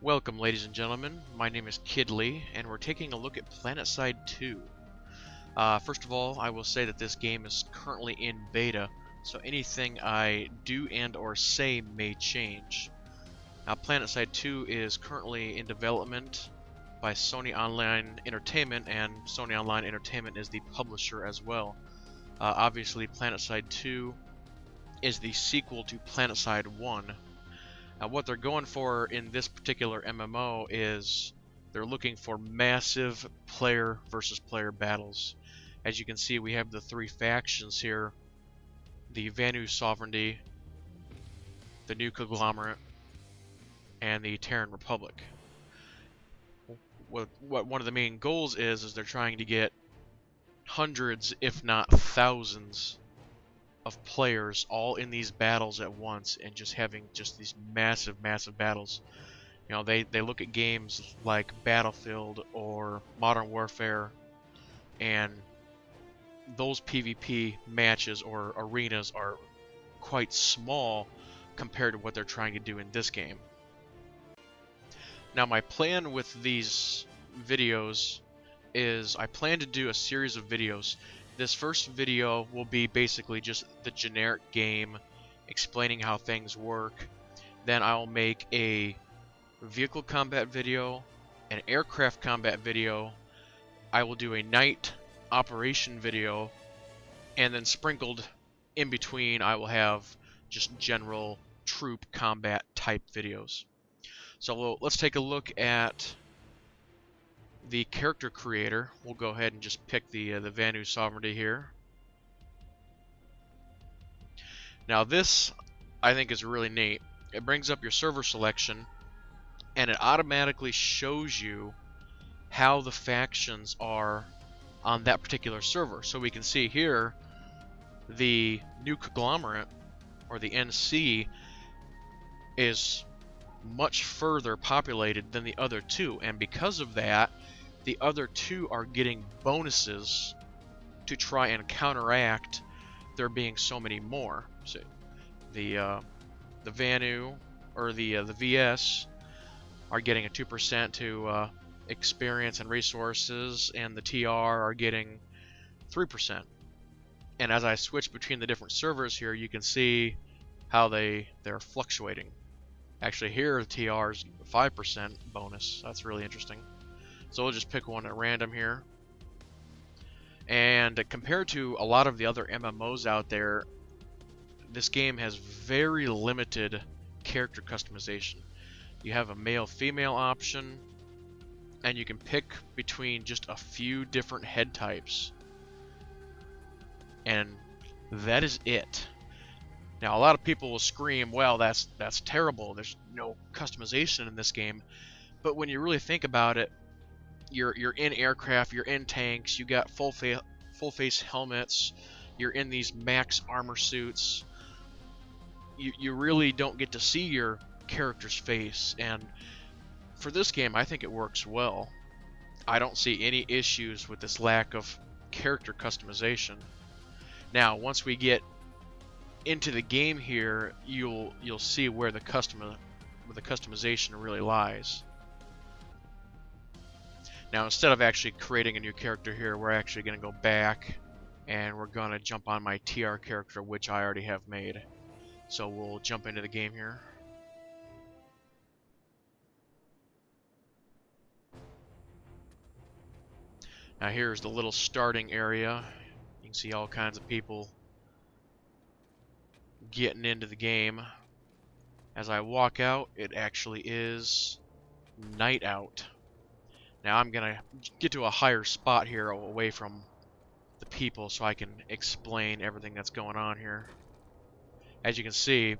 Welcome, ladies and gentlemen. My name is Kidley, and we're taking a look at PlanetSide 2. First of all, I will say that this game is currently in beta, so anything I do and or say may change. Now, PlanetSide 2 is currently in development by Sony Online Entertainment, and Sony Online Entertainment is the publisher as well. Obviously, PlanetSide 2 is the sequel to PlanetSide 1. What they're going for in this particular MMO is they're looking for massive player versus player battles. As you can see, we have the three factions here: the Vanu Sovereignty, the New Conglomerate, and the Terran Republic. What one of the main goals is they're trying to get hundreds, if not thousands, of players all in these battles at once and just having just these massive battles. You know, they look at games like Battlefield or Modern Warfare, and those PvP matches or arenas are quite small compared to what they're trying to do in this game. Now, my plan with these videos is I plan to do a series of videos. This first video will be basically just the generic game, explaining how things work. Then I'll make a vehicle combat video, an aircraft combat video. I will do a night operation video, and then sprinkled in between I will have just general troop combat type videos. So let's take a look at the character creator. We'll go ahead and just pick the Vanu Sovereignty here. Now this, I think, is really neat. It brings up your server selection, and it automatically shows you how the factions are on that particular server. So we can see here the New Conglomerate, or the NC, is much further populated than the other two, and because of that, the other two are getting bonuses to try and counteract there being so many more. So the Vanu, or the VS, are getting a 2% to experience and resources, and the TR are getting 3%. And as I switch between the different servers here, you can see how they're fluctuating. Actually, here the TR is 5% bonus. That's really interesting. So we'll just pick one at random here. And compared to a lot of the other MMOs out there, this game has very limited character customization. You have a male-female option, and you can pick between just a few different head types. And that is it. Now, a lot of people will scream, well, that's terrible. There's no customization in this game. But when you really think about it, you're in aircraft, you're in tanks, you got full face helmets, you're in these max armor suits. You really don't get to see your character's face, and for this game I think it works well. I don't see any issues with this lack of character customization. Now, once we get into the game here, you'll see where the customization really lies. Now, instead of actually creating a new character here, we're actually going to go back and we're going to jump on my TR character, which I already have made. So we'll jump into the game here. Now here's the little starting area. You can see all kinds of people getting into the game. As I walk out, it actually is night out. Now I'm gonna get to a higher spot here away from the people so I can explain everything that's going on here. As you can see,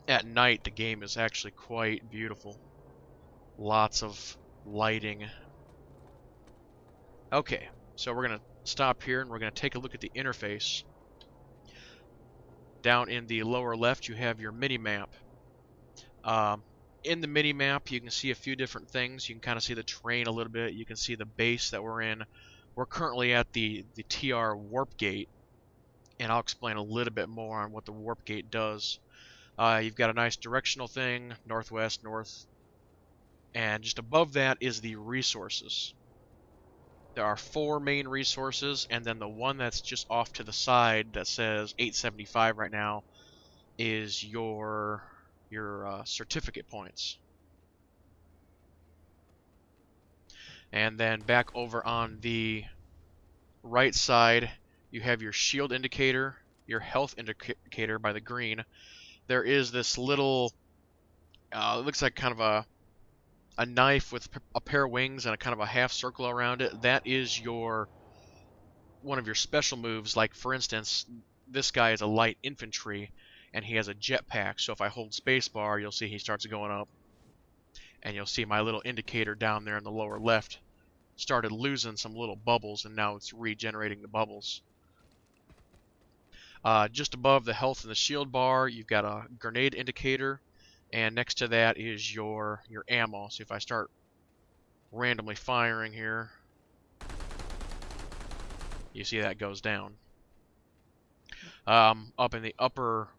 at night the game is actually quite beautiful. Lots of lighting. Okay, so we're gonna stop here and we're gonna take a look at the interface. Down in the lower left you have your mini-map. In the mini-map you can see a few different things. You can kind of see the terrain a little bit. You can see the base that we're in. We're currently at the TR warp gate, and I'll explain a little bit more on what the warp gate does. You've got a nice directional thing: northwest, north, And just above that is the resources. There are 4 main resources, and then the one that's just off to the side that says 875 right now is your certificate points. And then back over on the right side, you have your shield indicator, your health indicator by the green. There is this little, it looks like kind of a knife with a pair of wings and a kind of a half circle around it. That is one of your special moves. Like, for instance, this guy is a light infantry, and he has a jetpack, so if I hold spacebar, you'll see he starts going up. And you'll see my little indicator down there in the lower left started losing some little bubbles, and now it's regenerating the bubbles. Just above the health and the shield bar, you've got a grenade indicator, and next to that is your ammo. So if I start randomly firing here, you see that goes down. Up in the upper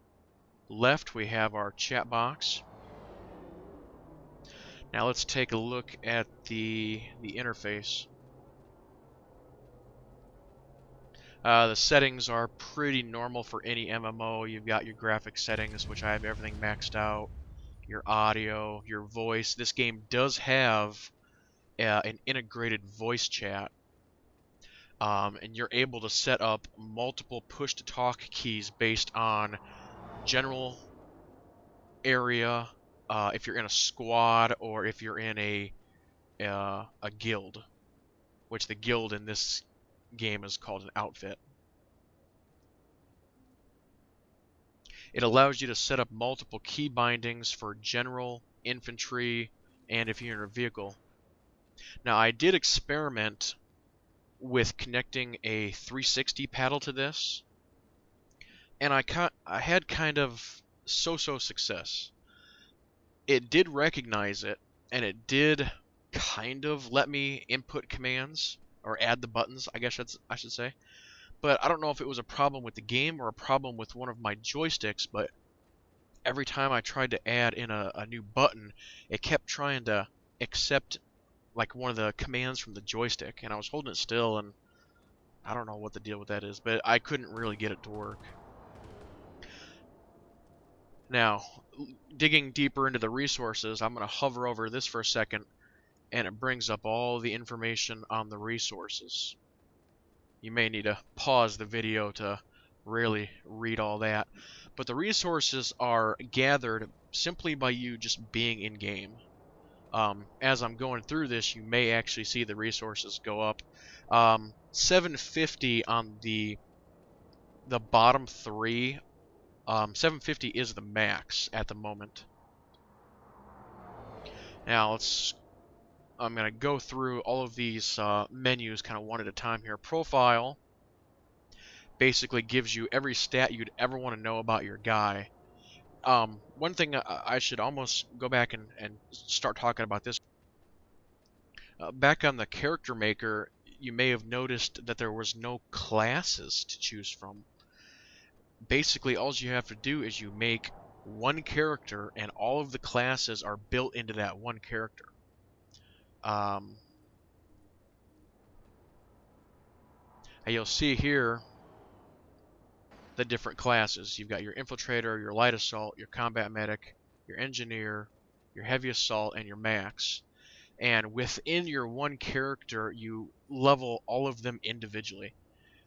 left, we have our chat box. Now let's take a look at the interface. The settings are pretty normal for any MMO. You've got your graphics settings, which I have everything maxed out. Your audio, your voice. This game does have an integrated voice chat. And you're able to set up multiple push-to-talk keys based on general area, if you're in a squad, or if you're in a guild, which the guild in this game is called an outfit. It allows you to set up multiple key bindings for general, infantry, and if you're in a vehicle. Now, I did experiment with connecting a 360 paddle to this, and I had kind of so-so success. It did recognize it, and it did kind of let me input commands, or add the buttons, I guess I should say. But I don't know if it was a problem with the game or a problem with one of my joysticks, but every time I tried to add in a new button, it kept trying to accept like one of the commands from the joystick, and I was holding it still, and I don't know what the deal with that is, but I couldn't really get it to work. Now, digging deeper into the resources, I'm going to hover over this for a second, and it brings up all the information on the resources. You may need to pause the video to really read all that. But the resources are gathered simply by you just being in-game. As I'm going through this, you may actually see the resources go up. 750 on the bottom 3. 750 is the max at the moment. Now I'm going to go through all of these menus kind of one at a time here. Profile basically gives you every stat you'd ever want to know about your guy. One thing I should almost go back and start talking about this. Back on the character maker, you may have noticed that there was no classes to choose from. Basically, all you have to do is you make one character, and all of the classes are built into that one character. And you'll see here the different classes. You've got your infiltrator, your light assault, your combat medic, your engineer, your heavy assault, and your max. And within your one character, you level all of them individually.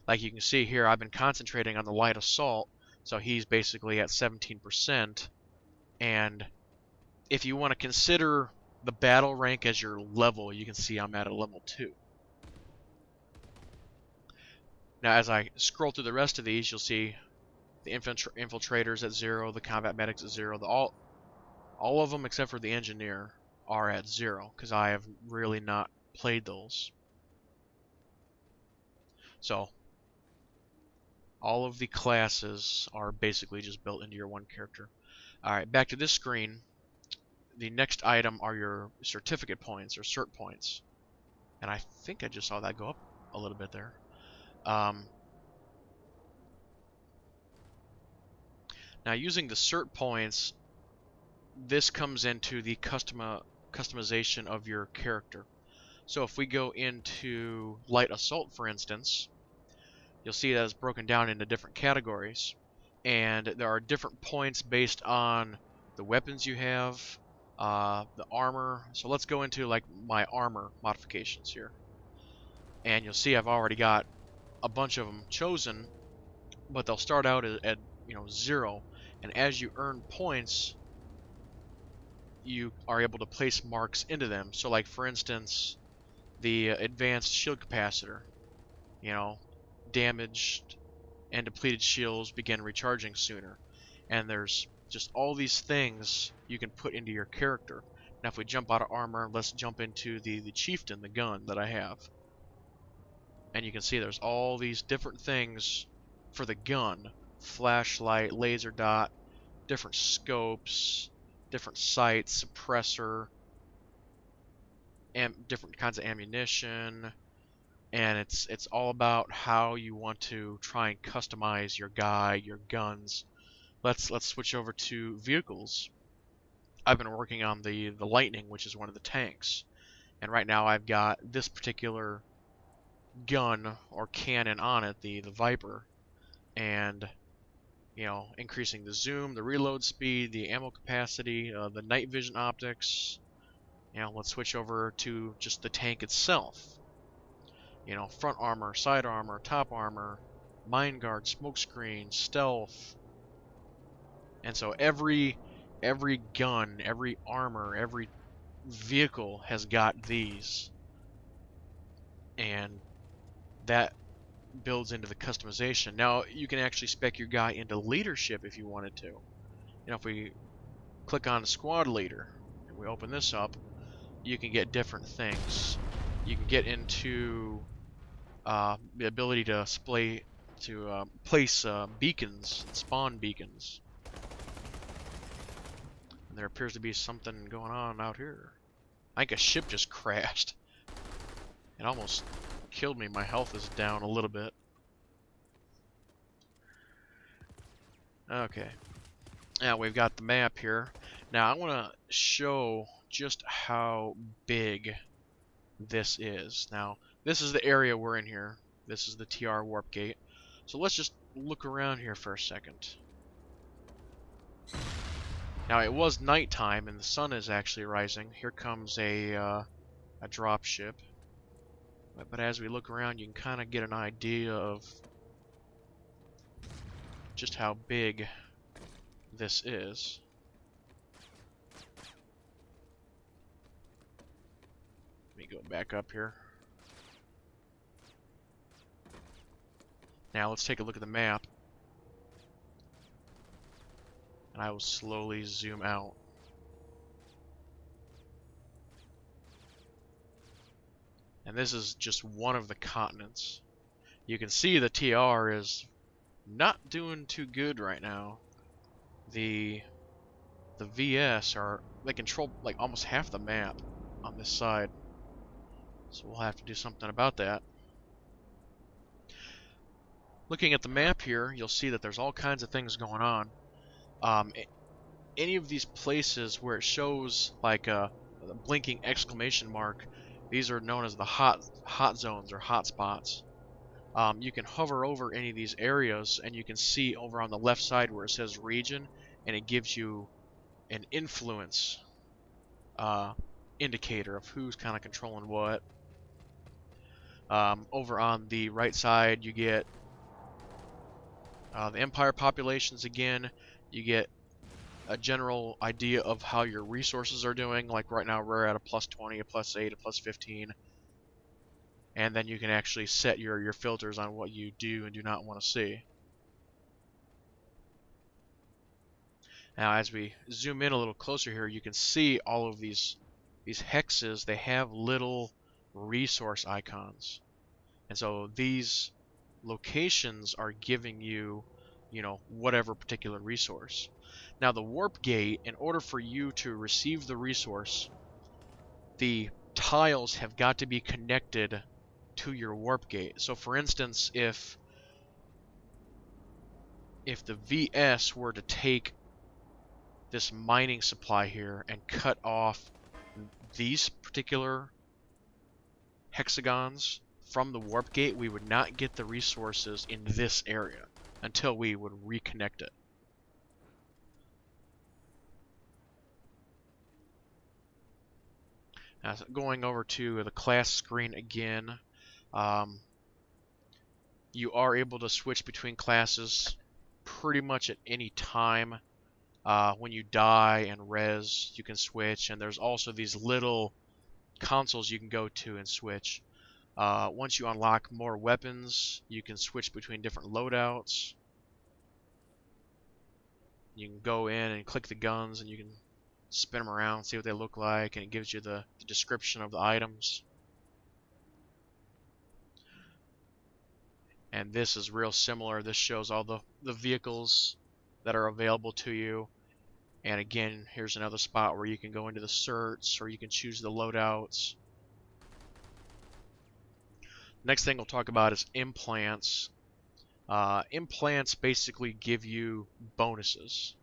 Like you can see here, I've been concentrating on the light assault, so he's basically at 17%. And if you want to consider the battle rank as your level, you can see I'm at a level 2. Now, as I scroll through the rest of these, you'll see the infiltrators at 0, the combat medics at 0. All of them except for the engineer are at 0, because I have really not played those. So, all of the classes are basically just built into your one character. Alright, back to this screen. The next item are your certificate points, or cert points. And I think I just saw that go up a little bit there. Now, using the cert points, this comes into the customization of your character. So if we go into light assault, for instance, you'll see that it's broken down into different categories, and there are different points based on the weapons you have, the armor. So let's go into like my armor modifications here, and you'll see I've already got a bunch of them chosen, but they'll start out at 0, and as you earn points, you are able to place marks into them. So like for instance, the advanced shield capacitor, damaged and depleted shields begin recharging sooner. And there's just all these things you can put into your character. Now if we jump out of armor, let's jump into the chieftain, the gun that I have. And you can see there's all these different things for the gun. Flashlight, laser dot, different scopes, different sights, suppressor, and different kinds of ammunition. And it's all about how you want to try and customize your guy, your guns. Let's switch over to vehicles. I've been working on the Lightning, which is one of the tanks. And right now I've got this particular gun or cannon on it, the Viper. And increasing the zoom, the reload speed, the ammo capacity, the night vision optics. Let's switch over to just the tank itself. Front armor, side armor, top armor, mine guard, smoke screen, stealth. And so every gun, every armor, every vehicle has got these. And that builds into the customization. Now you can actually spec your guy into leadership if you wanted to. If we click on squad leader and we open this up, you can get different things. You can get into the ability to place beacons, spawn beacons. And there appears to be something going on out here. I think a ship just crashed. It almost killed me. My health is down a little bit. Okay. Now we've got the map here. Now I want to show just how big this is. Now this is the area we're in here. This is the TR warp gate. So let's just look around here for a second. Now it was nighttime and the sun is actually rising. Here comes a drop ship. But as we look around, you can kind of get an idea of just how big this is. Let me go back up here. Now let's take a look at the map. And I will slowly zoom out. And this is just one of the continents. You can see the TR is not doing too good right now. The VS they control like almost half the map on this side. So we'll have to do something about that. Looking at the map here, you'll see that there's all kinds of things going on. Any of these places where it shows like a blinking exclamation mark, these are known as the hot zones or hot spots. You can hover over any of these areas and you can see over on the left side where it says region, and it gives you an influence indicator of who's kind of controlling what. Over on the right side you get the empire populations again. You get a general idea of how your resources are doing. Like right now we're at a +20, a +8, a +15. And then you can actually set your filters on what you do and do not want to see. Now as we zoom in a little closer here, you can see all of these hexes. They have little resource icons. And so these locations are giving you, whatever particular resource. Now the warp gate, in order for you to receive the resource, the tiles have got to be connected to your warp gate. So for instance, if the VS were to take this mining supply here and cut off these particular hexagons from the warp gate, we would not get the resources in this area until we would reconnect it. Now, going over to the class screen again, you are able to switch between classes pretty much at any time. When you die and res, you can switch, and there's also these little consoles you can go to and switch. Once you unlock more weapons, you can switch between different loadouts. You can go in and click the guns, and you can spin them around, see what they look like, and it gives you the description of the items. And this is real similar. This shows all the vehicles that are available to you. And again, here's another spot where you can go into the certs, or you can choose the loadouts. Next thing we'll talk about is implants. Implants basically give you bonuses.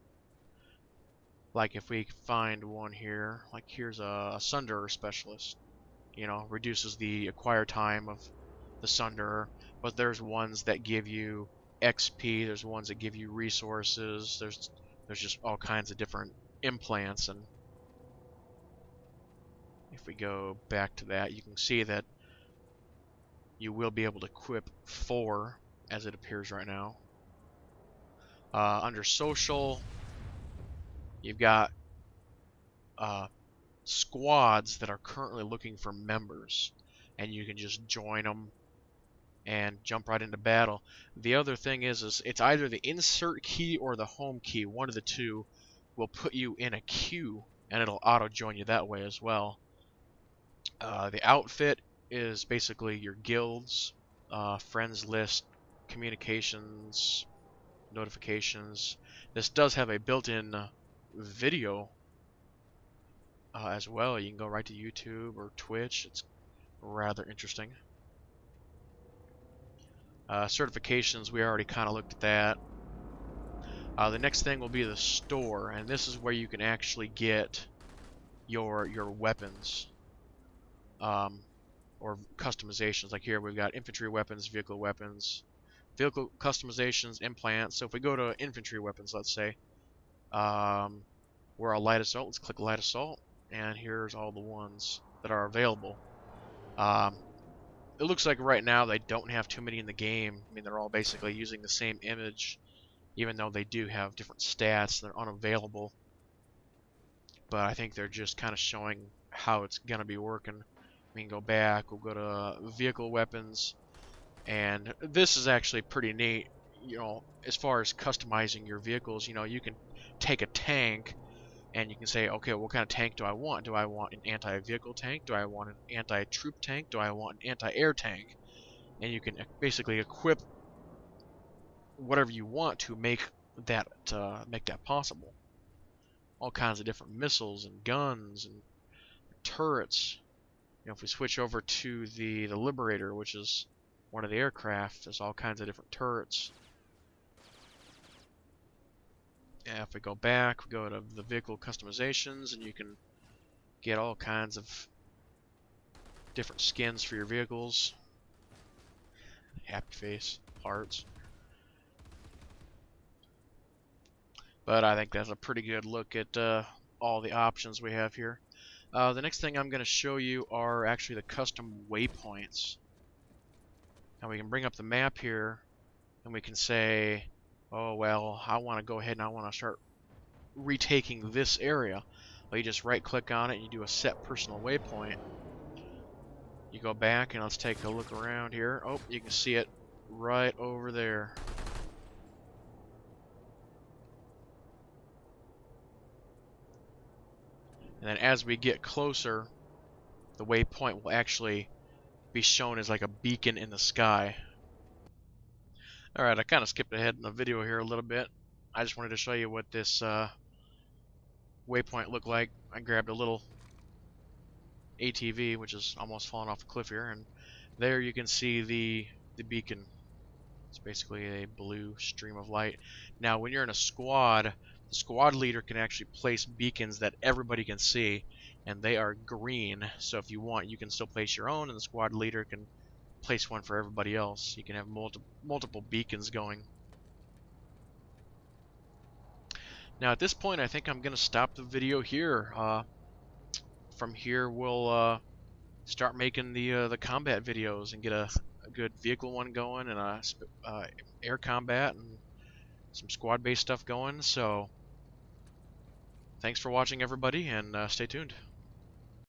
Like if we find one here, like here's a Sunderer Specialist. You know, reduces the acquire time of the Sunderer. But there's ones that give you XP, there's ones that give you resources, there's just all kinds of different implants. And if we go back to that, you can see that you will be able to equip 4 as it appears right now. Under social, you've got squads that are currently looking for members, and you can just join them and jump right into battle. The other thing is it's either the insert key or the home key. One of the two will put you in a queue, and it'll auto join you that way as well. The outfit is basically your guilds, friends list, communications, notifications. This does have a built-in video as well. You can go right to YouTube or Twitch. It's rather interesting. Certifications, we already kind of looked at that. The next thing will be the store, and this is where you can actually get your weapons or customizations. Like here we've got infantry weapons, vehicle customizations, implants. So if we go to infantry weapons, let's say we're a light assault, let's click light assault, and here's all the ones that are available. It looks like right now they don't have too many in the game. I mean, they're all basically using the same image, even though they do have different stats. They're unavailable. But I think they're just kind of showing how it's going to be working. We can go back, we'll go to vehicle weapons, and this is actually pretty neat. You know, as far as customizing your vehicles, you know, you can take a tank and you can say, okay, what kind of tank do I want? Do I want an anti-vehicle tank? Do I want an anti-troop tank? Do I want an anti-air tank? And you can basically equip whatever you want to make that possible. All kinds of different missiles and guns and turrets. You know, if we switch over to the Liberator, which is one of the aircraft, there's all kinds of different turrets. Yeah, if we go back, we go to the vehicle customizations, and you can get all kinds of different skins for your vehicles. Happy face, hearts. But I think that's a pretty good look at all the options we have here. The next thing I'm going to show you are actually the custom waypoints. Now we can bring up the map here, and we can say, oh well, I want to go ahead and I want to start retaking this area. Well, you just right click on it and you do a set personal waypoint. You go back and let's take a look around here. Oh, you can see it right over there. And then as we get closer, the waypoint will actually be shown as like a beacon in the sky. Alright, I kind of skipped ahead in the video here a little bit. I just wanted to show you what this waypoint looked like. I grabbed a little ATV, which is almost falling off a cliff here, and there you can see the beacon. It's basically a blue stream of light. Now, when you're in a squad, the squad leader can actually place beacons that everybody can see, and they are green. So if you want, you can still place your own, and the squad leader can place one for everybody else. You can have multiple beacons going. Now at this point, I think I'm gonna stop the video here. From here, we'll start making the combat videos and get a good vehicle one going, and air combat and some squad-based stuff going. So thanks for watching, everybody, and stay tuned.